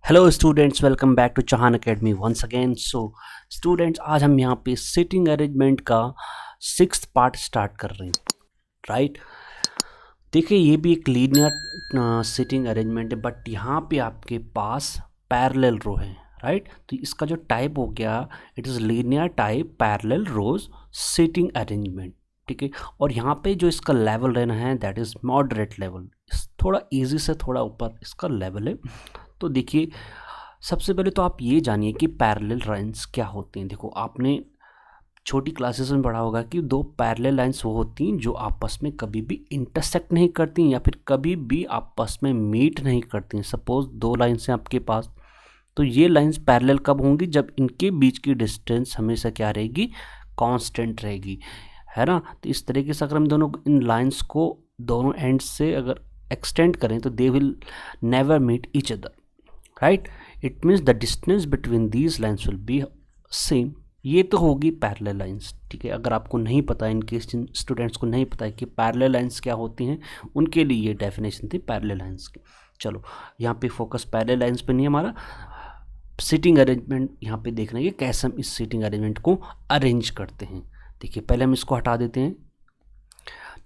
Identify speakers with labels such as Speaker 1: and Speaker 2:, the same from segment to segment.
Speaker 1: Hello students, welcome back to Chauhan Academy once again. So students, आज हम यहाँ पे सिटिंग अरेंजमेंट का 6th पार्ट स्टार्ट कर रहे हैं, राइट। देखिए, ये भी एक लीनियर सिटिंग अरेंजमेंट है, बट यहाँ पे आपके पास पैरेलल रो है, राइट। तो इसका जो टाइप हो गया, it is linear type parallel rose sitting arrangement, ठीक है। और यहाँ पे जो इसका लेवल रहना है, दैट इज़ मॉडरेट लेवल, थोड़ा इजी से थोड़ा ऊपर इसका लेवल है। तो देखिए, सबसे पहले तो आप ये जानिए कि पैरेलल लाइंस क्या होती हैं। देखो, आपने छोटी क्लासेस में पढ़ा होगा कि दो पैरेलल लाइंस वो होती हैं जो आपस में कभी भी इंटरसेक्ट नहीं करती या फिर कभी भी आपस में मीट नहीं करती। सपोज दो लाइंस हैं आपके पास, तो ये लाइंस पैरेलल कब होंगी? जब इनके बीच की डिस्टेंस हमेशा क्या रहेगी? कांस्टेंट रहेगी, है ना। तो इस तरीके से अगर हम दोनों इन लाइंस को दोनों एंड से अगर एक्सटेंड करें तो they will never meet each other, right. It means the distance between these lines will be same. ये तो होगी पैरेलल लाइंस, ठीक है। अगर आपको नहीं पता, इन केस जिन स्टूडेंट्स को नहीं पता है कि पैरेलल लाइंस क्या होती हैं, उनके लिए ये डेफिनेशन थी पैरेलल लाइंस की। चलो, यहाँ पे फोकस पैरेलल लाइंस पे नहीं, हमारा सिटिंग अरेंजमेंट यहाँ पे देखना है कि कैसे हम इस सिटिंग अरेंजमेंट को अरेंज करते हैं। देखिए, पहले हम इसको हटा देते हैं।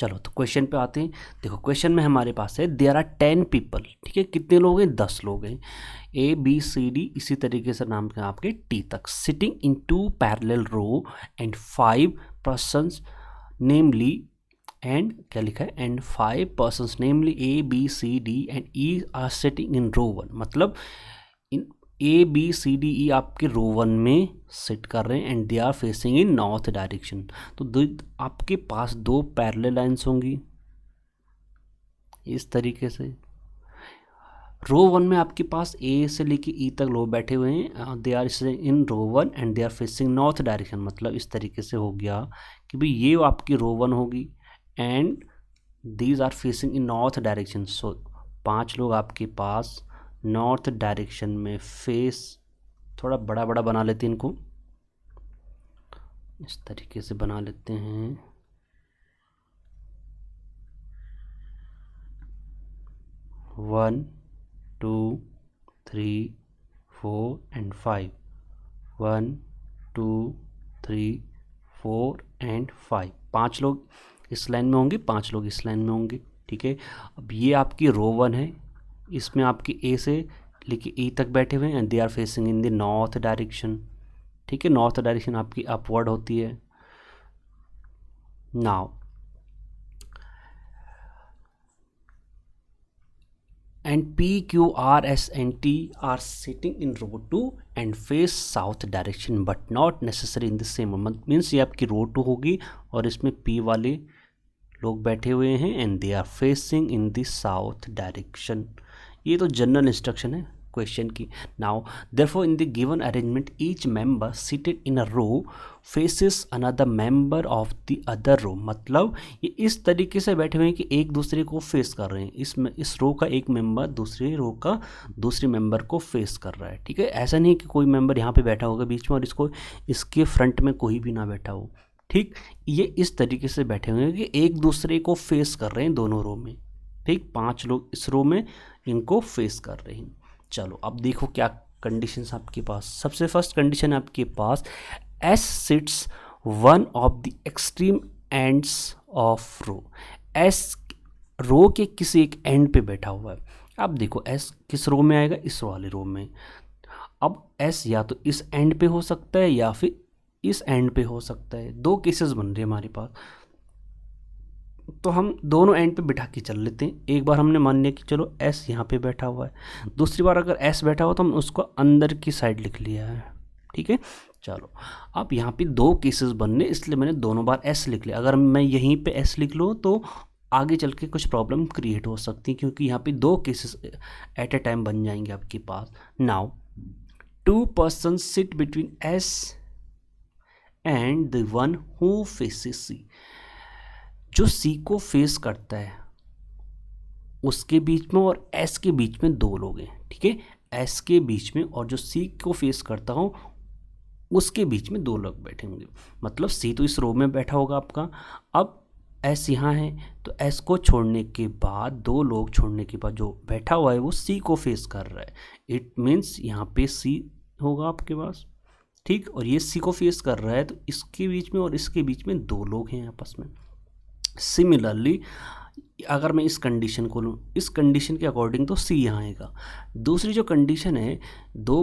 Speaker 1: चलो, तो क्वेश्चन पे आते हैं। देखो, क्वेश्चन में हमारे पास है देयर आर 10 पीपल, ठीक है। कितने लोग हैं? 10 लोग हैं। ए बी सी डी इसी तरीके से नाम के आपके टी तक, sitting in 2 parallel row and 5 persons namely, and क्या लिखा है? And 5 persons namely A B C D and E are sitting in row 1। मतलब इन ए बी सी डी ई आपके रो 1 में सिट कर रहे हैं and they are facing in north direction. तो आपके पास दो पैरेलल लाइंस होंगी इस तरीके से। रो 1 में आपके पास ए से लेके ई तक लोग बैठे हुए हैं, they are in row 1 and they are facing north direction. मतलब इस तरीके से हो गया कि भाई ये आपकी रो 1 होगी and these are facing in north direction. So 5 लोग आपके पास नॉर्थ डायरेक्शन में फेस, थोड़ा बड़ा बड़ा बना लेते हैं इनको, इस तरीके से बना लेते हैं। One 2 3 4 and 5, 1 2 3 4 and 5। 5 लोग इस लाइन में होंगे, 5 लोग इस लाइन में होंगे, ठीक है। अब ये आपकी रो 1 है, इसमें आपकी ए से लेके ई तक बैठे हुए हैं and they are facing in the north direction, ठीक है। नॉर्थ डायरेक्शन आपकी अपवर्ड होती है। Now and P, Q, R, S and T are sitting in row 2 and face south direction but not necessary in the same moment। Means ये आपकी रो 2 होगी और इसमें P वाले लोग बैठे हुए हैं and they are facing in the south direction. ये तो जनरल इंस्ट्रक्शन है क्वेश्चन की। Now therefore in the given arrangement each member seated in a row faces another member of the other row. मतलब ये इस तरीके से बैठे हुए हैं कि एक दूसरे को फेस कर रहे हैं। इस रो का एक मेंबर दूसरे रो का दूसरे मेंबर को फेस कर रहा है, ठीक है। ऐसा नहीं कि कोई मेंबर यहाँ पे बैठा होगा बीच में और इसके फ्रंट में कोई भी ना बैठा हो, ठीक। ये इस तरीके से बैठे हुए हैं कि एक दूसरे को फेस कर रहे हैं दोनों रो में, ठीक। 5 लोग इस रो में इनको फेस कर रहे हैं। चलो, अब देखो क्या कंडीशंस आपके पास। सबसे फर्स्ट कंडीशन है आपके पास S sits one of the extreme ends of row. S row के किसी एक एंड पे बैठा हुआ है। अब देखो, एस किस रो में आएगा? इस वाले रो में। अब एस या तो इस एंड पे हो सकता है या फिर इस एंड पे हो सकता है। दो केसेस बन रहे हैं हमारे पास, तो हम दोनों एंड पे बिठा के चल लेते हैं। एक बार हमने मान लिया कि चलो एस यहाँ पे बैठा हुआ है, दूसरी बार अगर एस बैठा हुआ तो हम उसको अंदर की साइड लिख लिया है, ठीक है। चलो, अब यहाँ पे दो केसेस बनने, इसलिए मैंने दोनों बार एस लिख लिया। अगर मैं यहीं पे एस लिख लूँ तो आगे चल के कुछ प्रॉब्लम क्रिएट हो सकती है, क्योंकि यहाँ पे दो केसेस एट ए टाइम बन जाएंगे आपके पास। Now 2 person sit between S and the one who faces C. जो सी को फेस करता है उसके बीच में और एस के बीच में दो लोग हैं, ठीक है। एस के बीच में और जो सी को फेस करता हो उसके बीच में दो लोग बैठे होंगे। मतलब सी तो इस रो में बैठा होगा आपका। अब एस यहाँ है, तो एस को छोड़ने के बाद, दो लोग छोड़ने के बाद जो बैठा हुआ है वो सी को फेस कर रहा है। इट मीन्स यहाँ पे सी होगा आपके पास, ठीक, और ये सी को फेस कर रहा है, तो इसके बीच में और इसके बीच में दो लोग हैं आपस में। सिमिलरली अगर मैं इस कंडीशन को लूँ, इस कंडीशन के अकॉर्डिंग तो सी यहाँ आएगा। दूसरी जो कंडीशन है, दो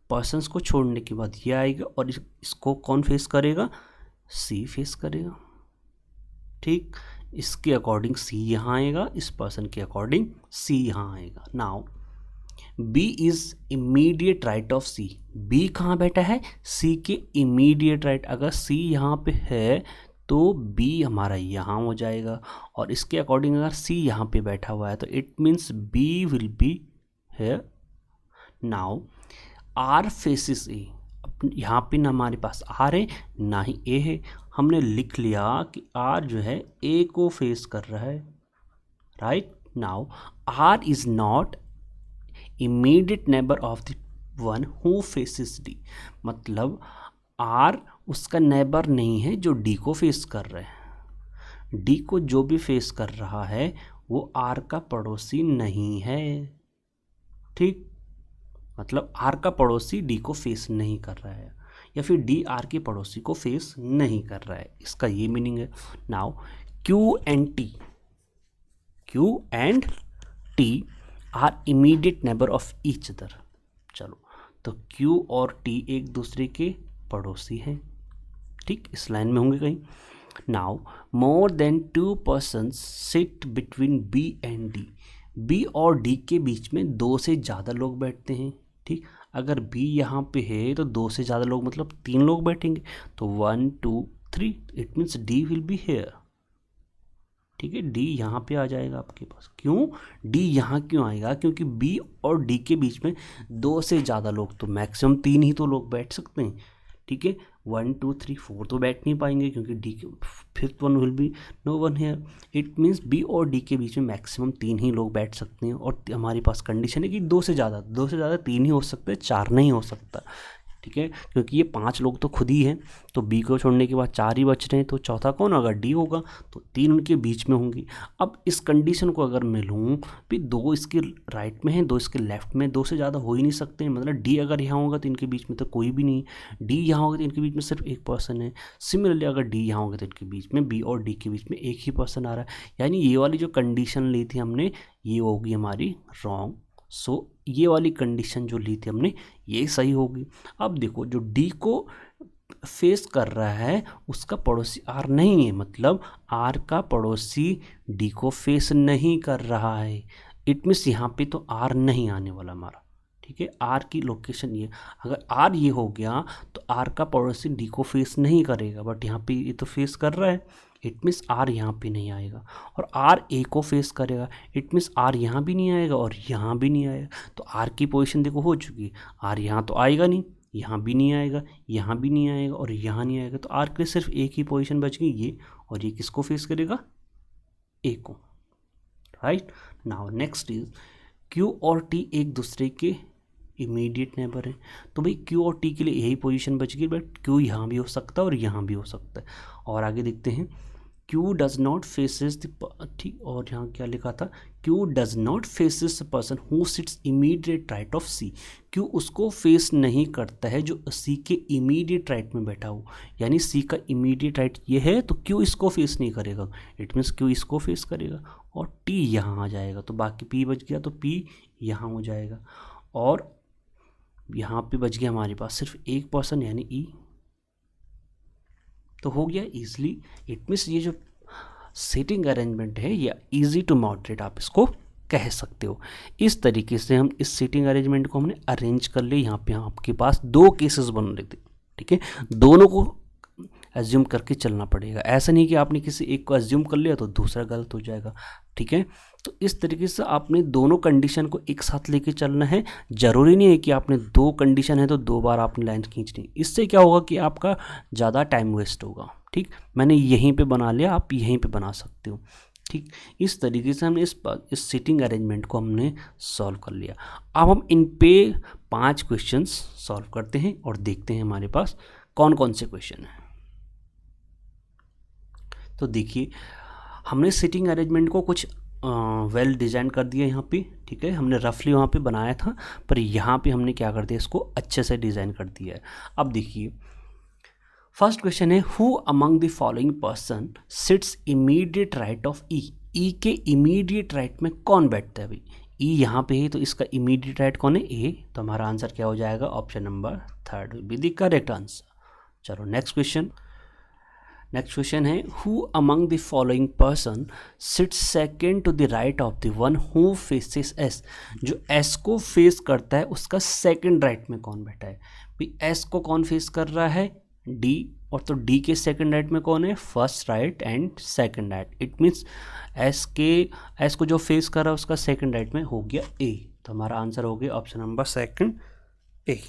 Speaker 1: पर्सन्स को छोड़ने के बाद ये आएगा, और इसको कौन फेस करेगा, सी फेस करेगा, ठीक। इसके अकॉर्डिंग सी यहाँ आएगा, इस पर्सन के अकॉर्डिंग सी यहाँ आएगा। Now B is immediate right of C, B कहाँ बैठा है, सी के इमीडिएट राइट। अगर सी यहाँ पे है तो बी हमारा यहाँ हो जाएगा, और इसके अकॉर्डिंग अगर सी यहाँ पे बैठा हुआ है तो it means B will be है। नाउ आर फेसिस ए, यहाँ पे ना हमारे पास आर है ना ही ए है, हमने लिख लिया कि आर जो है ए को फेस कर रहा है, right. Now R is not immediate neighbour of the one who faces D, मतलब आर उसका नेबर नहीं है जो डी को फेस कर रहे हैं। डी को जो भी फेस कर रहा है वो आर का पड़ोसी नहीं है, ठीक। मतलब आर का पड़ोसी डी को फेस नहीं कर रहा है, या फिर डी आर के पड़ोसी को फेस नहीं कर रहा है, इसका ये मीनिंग है। Now Q and T R immediate neighbour of each other. चलो, तो क्यू और टी एक दूसरे के पड़ोसी हैं, ठीक, इस लाइन में होंगे कहीं। Now more than 2 persons sit between B and D, B और डी के बीच में 2 से ज़्यादा लोग बैठते हैं, ठीक। अगर बी यहाँ पे है तो 2 से ज़्यादा लोग मतलब 3 लोग बैठेंगे, तो 1 2 3, it means D will be here, ठीक है। डी यहाँ पे आ जाएगा आपके पास। क्यों डी यहाँ क्यों आएगा, क्योंकि बी और डी के बीच में 2 से ज़्यादा लोग, तो मैक्सिमम 3 ही तो लोग बैठ सकते हैं, ठीक है। 1 2 3 4 तो बैठ नहीं पाएंगे, क्योंकि डी के fifth one will be no one here. इट मीन्स बी और डी के बीच में मैक्सिमम 3 ही लोग बैठ सकते हैं, और हमारे पास कंडीशन है कि 2 से ज़्यादा 3 ही हो सकते हैं, 4 नहीं हो सकता, ठीक है। क्योंकि ये 5 लोग तो खुद ही हैं, तो बी को छोड़ने के बाद 4 ही बच रहे हैं, तो चौथा कौन होगा, डी होगा, तो 3 उनके बीच में होंगी। अब इस कंडीशन को अगर मैं लूँ भी, 2 इसके राइट में है, 2 इसके लेफ्ट में, 2 से ज़्यादा हो ही नहीं सकते, मतलब डी अगर यहाँ होगा तो इनके बीच में तो कोई भी नहीं, डी यहाँ होगा तो इनके बीच में सिर्फ एक पर्सन है। सिमिलरली अगर डी यहाँ होगा तो इनके बीच में, बी और डी के बीच में एक ही पर्सन आ रहा है, यानी ये वाली जो कंडीशन ली थी हमने, ये होगी हमारी रॉन्ग। सो ये वाली कंडीशन जो ली थी हमने, ये सही होगी। अब देखो, जो डी को फेस कर रहा है उसका पड़ोसी आर नहीं है, मतलब आर का पड़ोसी डी को फेस नहीं कर रहा है। इट मीन्स यहाँ पे तो आर नहीं आने वाला हमारा, ठीक है। आर की लोकेशन ये, अगर आर ये हो गया तो आर का पड़ोसी डी को फेस नहीं करेगा, बट यहाँ पे ये तो फेस कर रहा है, इट मीन्स आर यहाँ पे नहीं आएगा। और आर ए को फेस करेगा, इट मीन्स आर यहाँ भी नहीं आएगा और यहाँ भी नहीं आएगा। तो आर की पोजीशन देखो हो चुकी, आर यहाँ तो आएगा नहीं, यहाँ भी नहीं आएगा, यहाँ भी नहीं आएगा और यहाँ नहीं आएगा, तो आर के लिए सिर्फ एक ही पोजीशन बच गई, ये, और ये किसको फेस करेगा, ए को, right. Now next is Q और टी एक दूसरे के इमीडिएट नेबर है, तो भाई क्यू और टी के लिए यही पोजीशन बच गई, बट क्यू यहाँ भी हो सकता है और यहाँ भी हो सकता है। और आगे देखते हैं, Q does not faces the, ठीक, और यहाँ क्या लिखा था, Q does not faces the person who sits immediate right of C, Q उसको फेस नहीं करता है जो सी के इमीडिएट राइट में बैठा हो, यानी सी का इमीडिएट राइट ये है तो क्यू इसको फेस नहीं करेगा, इट मीन्स क्यू इसको फेस करेगा, और टी यहाँ आ जाएगा, तो बाकी पी बच गया, तो पी यहाँ हो जाएगा, और यहाँ पे बच गया हमारे पास सिर्फ एक पर्सन यानी ई, तो हो गया इजली। इट मीन्स ये जो सीटिंग अरेंजमेंट है ये इजी टू मॉडरेट आप इसको कह सकते हो। इस तरीके से हम इस सीटिंग अरेंजमेंट को हमने अरेंज कर लिया। यहाँ पे आपके पास 2 केसेस बन रहे थे, ठीक है, दोनों को एज्यूम करके चलना पड़ेगा, ऐसा नहीं कि आपने किसी एक को एज्यूम कर लिया तो दूसरा गलत हो जाएगा, ठीक है। तो इस तरीके से आपने दोनों कंडीशन को एक साथ लेके चलना है, ज़रूरी नहीं है कि आपने 2 कंडीशन है तो 2 बार आपने लाइन खींचनी, इससे क्या होगा कि आपका ज़्यादा टाइम वेस्ट होगा, ठीक। मैंने यहीं पे बना लिया, आप यहीं पे बना सकते हो, ठीक। इस तरीके से हमने इस सीटिंग अरेंजमेंट को हमने सॉल्व कर लिया। अब हम इन पे 5 क्वेश्चंस सॉल्व करते हैं और देखते हैं हमारे पास कौन कौन से क्वेश्चन हैं। तो देखिए हमने सिटिंग अरेंजमेंट को कुछ वेल डिज़ाइन कर दिया यहाँ पे, ठीक है, हमने रफली वहाँ पे बनाया था, पर यहाँ पे हमने क्या कर दिया, इसको अच्छे से डिज़ाइन कर दिया है। अब देखिए फर्स्ट क्वेश्चन है, who among the following person sits immediate right of E. E के इमीडिएट राइट में कौन बैठता है भाई, ई यहाँ पे है तो इसका इमीडिएट राइट कौन है, ए, तो हमारा आंसर क्या हो जाएगा, option number 3 will be the correct answer. चलो नेक्स्ट क्वेश्चन है, who among the following person sits second to the right of the one who faces S. जो एस को फेस करता है उसका सेकेंड राइट में कौन बैठा है भाई, एस को कौन फेस कर रहा है, डी, और तो डी के सेकंड राइट में कौन है, first right and second right, it means S को जो फेस कर रहा है उसका सेकंड राइट में हो गया ए, तो हमारा आंसर हो गया option number 2 A.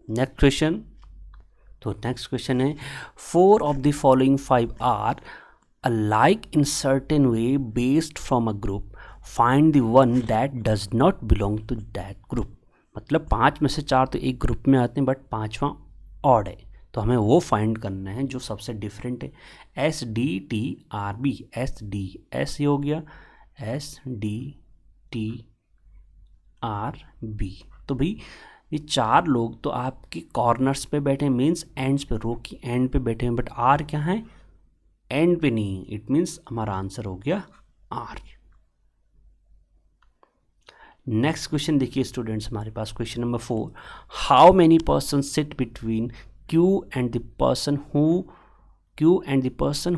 Speaker 1: Next question है, 4 of the following 5 are alike in certain way based from a group, find the one that does not belong to that group. मतलब 5 में से 4 तो एक ग्रुप में आते हैं बट 5वां ऑड है, तो हमें वो फाइंड करना है जो सबसे डिफरेंट है। S D T R B, S D S ये हो गया, S D T R B, तो भाई ये 4 लोग तो आपके कॉर्नर्स पे बैठे हैं, मीन्स एंड्स पे, रो की एंड पे बैठे हैं, बट आर क्या है, एंड पे नहीं है, इट मीन्स हमारा आंसर हो गया आर। नेक्स्ट क्वेश्चन देखिए स्टूडेंट्स, हमारे पास question number 4, how many person sit between Q and the person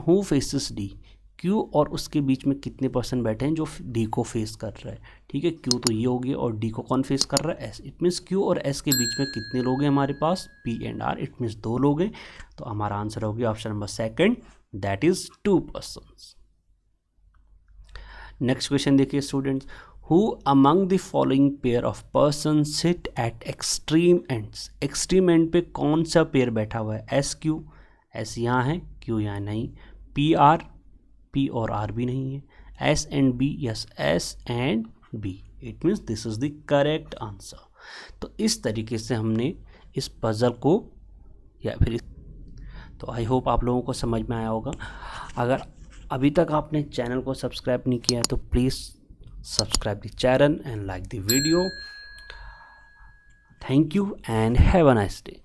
Speaker 1: who faces D। Q और उसके बीच में कितने पर्सन बैठे हैं जो D को फेस कर रहा है, ठीक है, Q तो ये हो गया और D को कौन फेस कर रहा है, S, इट मीन्स Q और S के बीच में कितने लोग हैं हमारे पास, P and R, it means 2 लोग हैं, तो हमारा आंसर हो गया option number 2 that is 2 persons. Next question देखिए students, who among the following pair of person sit at extreme ends. Extreme end पे कौन सा पेयर बैठा हुआ है, एस क्यू, एस यहाँ है, क्यू यहाँ नहीं, पी आर, पी और आर भी नहीं है, S and B, yes S and B, it means this is the correct answer. तो इस तरीके से हमने इस पजल को या फिर तो आई होप आप लोगों को समझ में आया होगा। अगर अभी तक आपने चैनल को सब्सक्राइब नहीं किया है तो please subscribe the channel and like the video. Thank you and have a nice day.